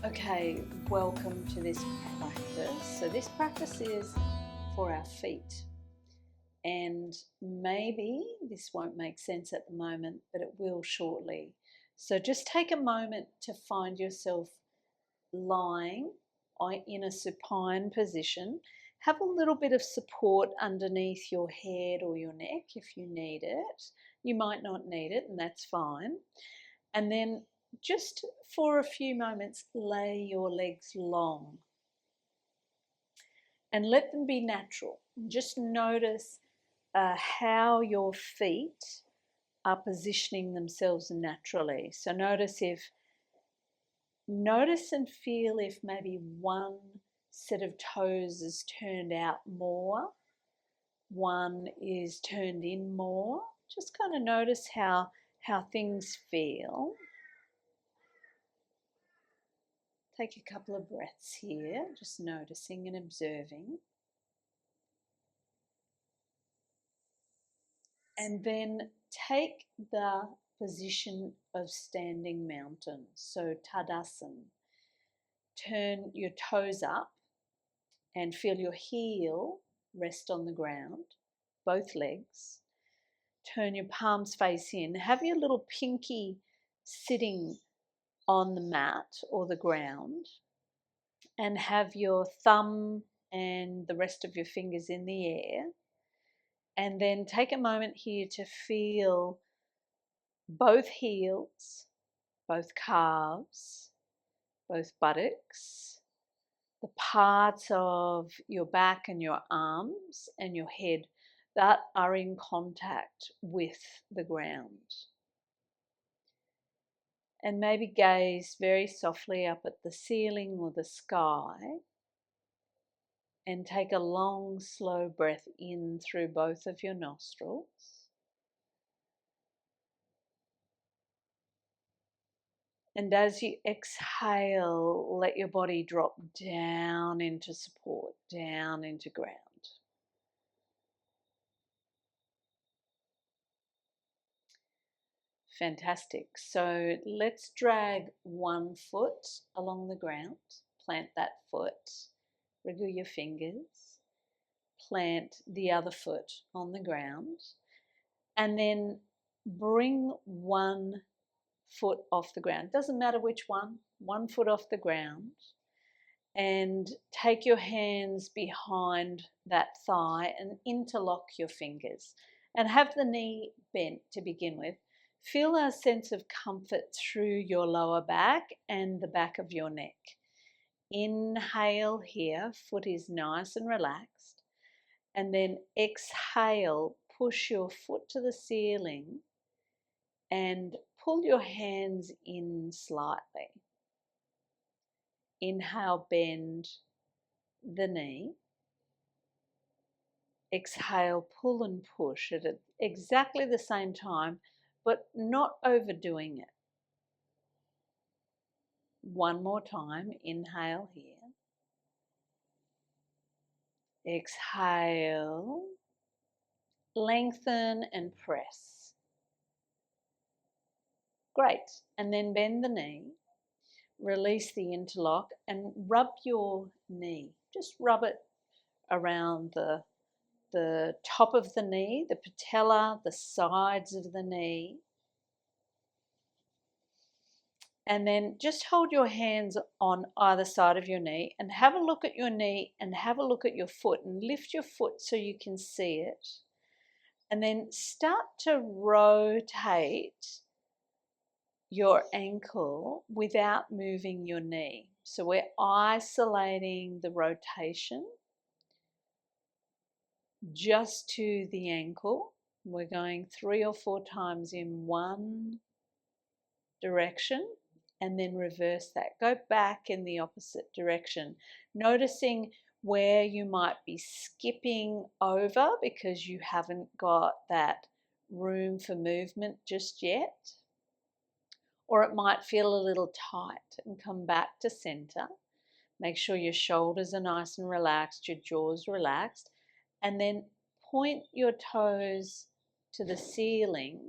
Okay, welcome to this practice. So this practice is for our feet, and maybe this won't make sense at the moment, but it will shortly. So just take a moment to find yourself lying in a supine position. Have a little bit of support underneath your head or your neck if you need it. You might not need it, and that's fine. And then just for a few moments, lay your legs long and let them be natural. Just notice how your feet are positioning themselves naturally. So notice and feel if maybe one set of toes is turned out more, one is turned in more. Just kind of notice how things feel. Take a couple of breaths here, just noticing and observing. And then take the position of standing mountain, so Tadasana. Turn your toes up and feel your heel rest on the ground, both legs. Turn your palms face in. Have your little pinky sitting on the mat or the ground, and have your thumb and the rest of your fingers in the air. And then take a moment here to feel both heels, both calves, both buttocks, the parts of your back and your arms and your head that are in contact with the ground. And maybe gaze very softly up at the ceiling or the sky, and take a long, slow breath in through both of your nostrils. And as you exhale, let your body drop down into support, down into ground. Fantastic. So let's drag one foot along the ground. Plant that foot. Wriggle your fingers. Plant the other foot on the ground. And then bring one foot off the ground. Doesn't matter which one foot off the ground. And take your hands behind that thigh and interlock your fingers. And have the knee bent to begin with. Feel a sense of comfort through your lower back and the back of your neck. Inhale here, foot is nice and relaxed. And then exhale, push your foot to the ceiling and pull your hands in slightly. Inhale, bend the knee. Exhale, pull and push at exactly the same time, but not overdoing it. One more time, inhale here. Exhale, lengthen and press. Great, and then bend the knee, release the interlock and rub your knee. Just rub it around the top of the knee, the patella, the sides of the knee. And then just hold your hands on either side of your knee and have a look at your knee and have a look at your foot and lift your foot so you can see it. And then start to rotate your ankle without moving your knee. So we're isolating the rotation just to the ankle. We're going 3 or 4 times in one direction and then reverse that. Go back in the opposite direction, noticing where you might be skipping over because you haven't got that room for movement just yet. Or it might feel a little tight, and come back to center. Make sure your shoulders are nice and relaxed, your jaw's relaxed, and then point your toes to the ceiling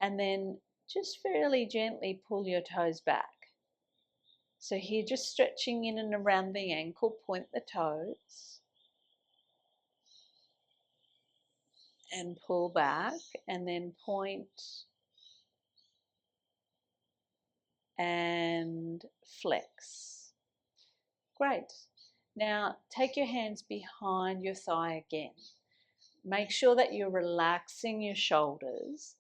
and then just fairly gently pull your toes back. So here, just stretching in and around the ankle, point the toes and pull back, and then point and flex. Great. Now take your hands behind your thigh again. Make sure that you're relaxing your shoulders.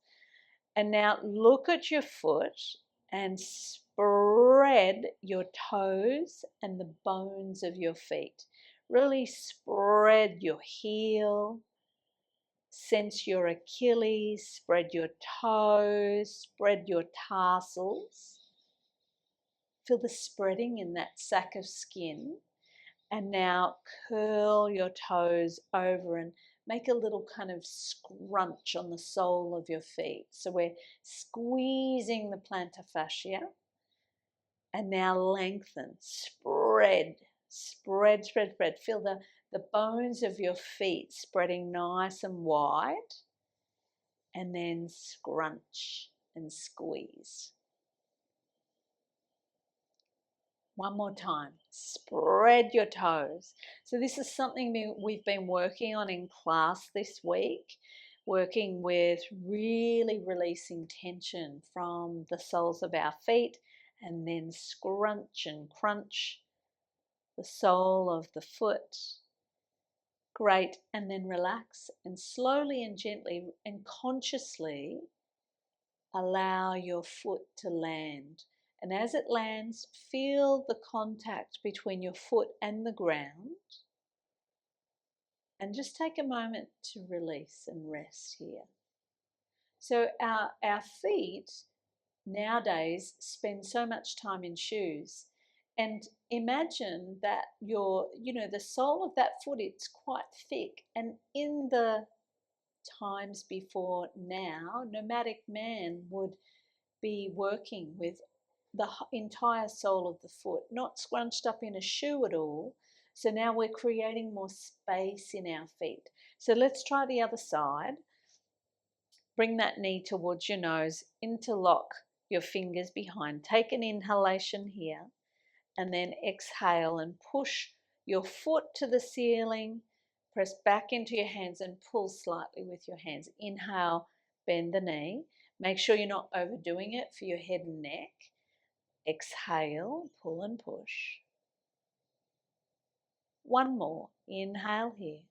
And now look at your foot and spread your toes and the bones of your feet. Really spread your heel. Sense your Achilles, spread your toes, spread your tarsals. Feel the spreading in that sack of skin. And now curl your toes over and make a little kind of scrunch on the sole of your feet. So we're squeezing the plantar fascia. And now lengthen, spread, spread, spread, spread. Feel the bones of your feet spreading nice and wide. And then scrunch and squeeze. One more time, spread your toes. So this is something we've been working on in class this week, working with really releasing tension from the soles of our feet, and then scrunch and crunch the sole of the foot. Great, and then relax and slowly and gently and consciously allow your foot to land. And as it lands, feel the contact between your foot and the ground. And just take a moment to release and rest here. So our feet nowadays spend so much time in shoes. And imagine that the sole of that foot, it's quite thick. And in the times before now, nomadic man would be working with the entire sole of the foot, not scrunched up in a shoe at all. So now we're creating more space in our feet. So let's try the other side. Bring that knee towards your nose, interlock your fingers behind. Take an inhalation here, and then exhale and push your foot to the ceiling. Press back into your hands and pull slightly with your hands. Inhale, bend the knee. Make sure you're not overdoing it for your head and neck. Exhale, pull and push. One more. Inhale here.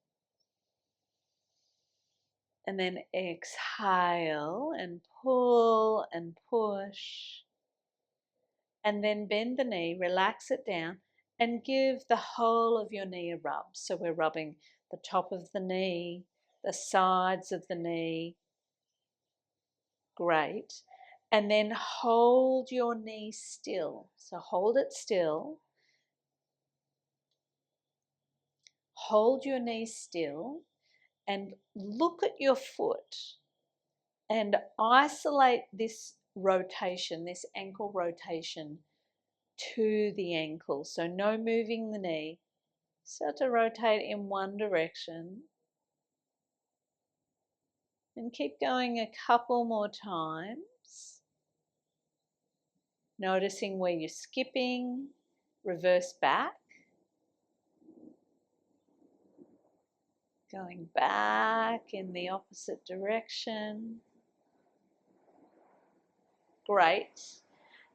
And then exhale and pull and push. And then bend the knee, relax it down, and give the whole of your knee a rub. So we're rubbing the top of the knee, the sides of the knee. Great. And then hold your knee still. So hold it still. Hold your knee still and look at your foot and isolate this rotation, this ankle rotation to the ankle. So no moving the knee. Start to rotate in one direction. And keep going a couple more times. Noticing where you're skipping, reverse back. Going back in the opposite direction. Great.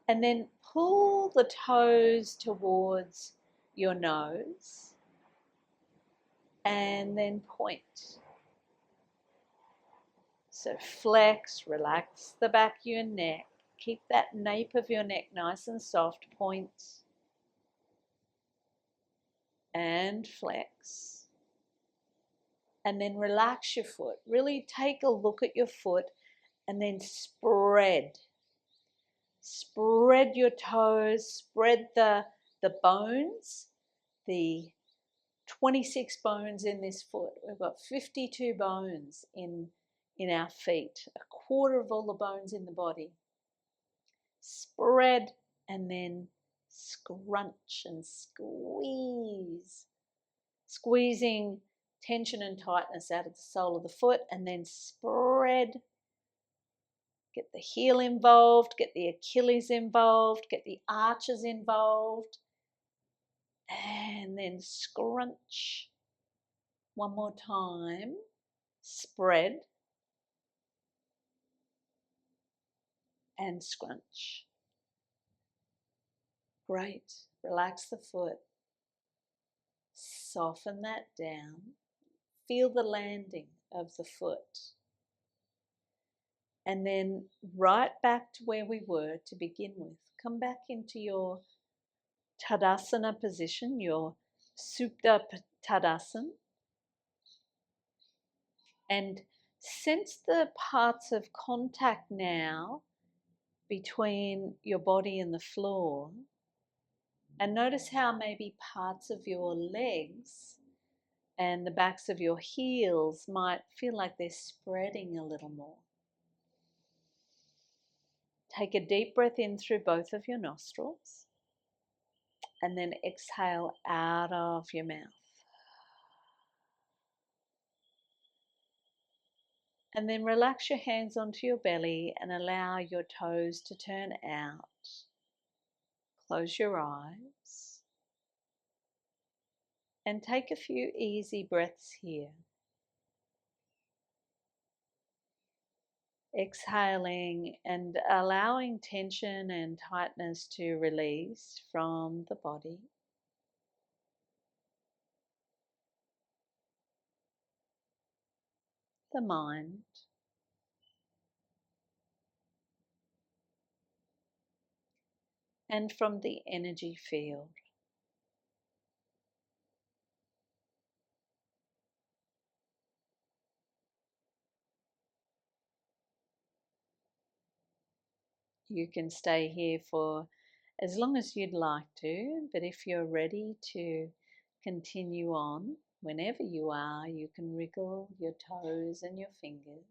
And then pull the toes towards your nose. And then point. So flex, relax the back of your neck. Keep that nape of your neck nice and soft. Point. And flex. And then relax your foot. Really take a look at your foot and then spread. Spread your toes, spread the bones, the 26 bones in this foot. We've got 52 bones in our feet, a quarter of all the bones in the body. Spread and then scrunch and squeeze. Squeezing tension and tightness out of the sole of the foot, and then spread. Get the heel involved, get the Achilles involved, get the arches involved. And then scrunch. One more time. Spread. And scrunch. Great. Relax the foot. Soften that down. Feel the landing of the foot. And then right back to where we were to begin with. Come back into your Tadasana position, your Supta Tadasana. And sense the parts of contact now between your body and the floor. And notice how maybe parts of your legs and the backs of your heels might feel like they're spreading a little more. Take a deep breath in through both of your nostrils and then exhale out of your mouth. And then relax your hands onto your belly and allow your toes to turn out. Close your eyes and take a few easy breaths here. Exhaling and allowing tension and tightness to release from the body. The mind. And from the energy field. You can stay here for as long as you'd like to, but if you're ready to continue on, whenever you are, you can wriggle your toes and your fingers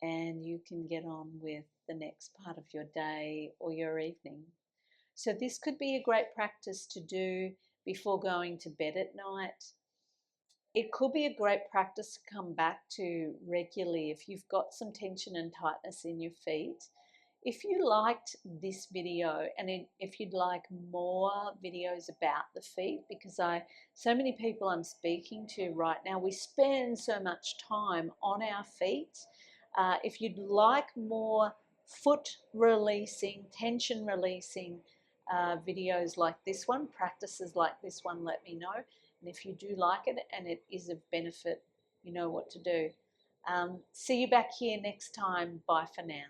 and you can get on with the next part of your day or your evening. So this could be a great practice to do before going to bed at night. It could be a great practice to come back to regularly if you've got some tension and tightness in your feet. If you liked this video and if you'd like more videos about the feet, because so many people I'm speaking to right now, we spend so much time on our feet. If you'd like more foot releasing, tension releasing videos like this one, practices like this one, let me know. And if you do like it and it is of benefit, you know what to do. See you back here next time. Bye for now.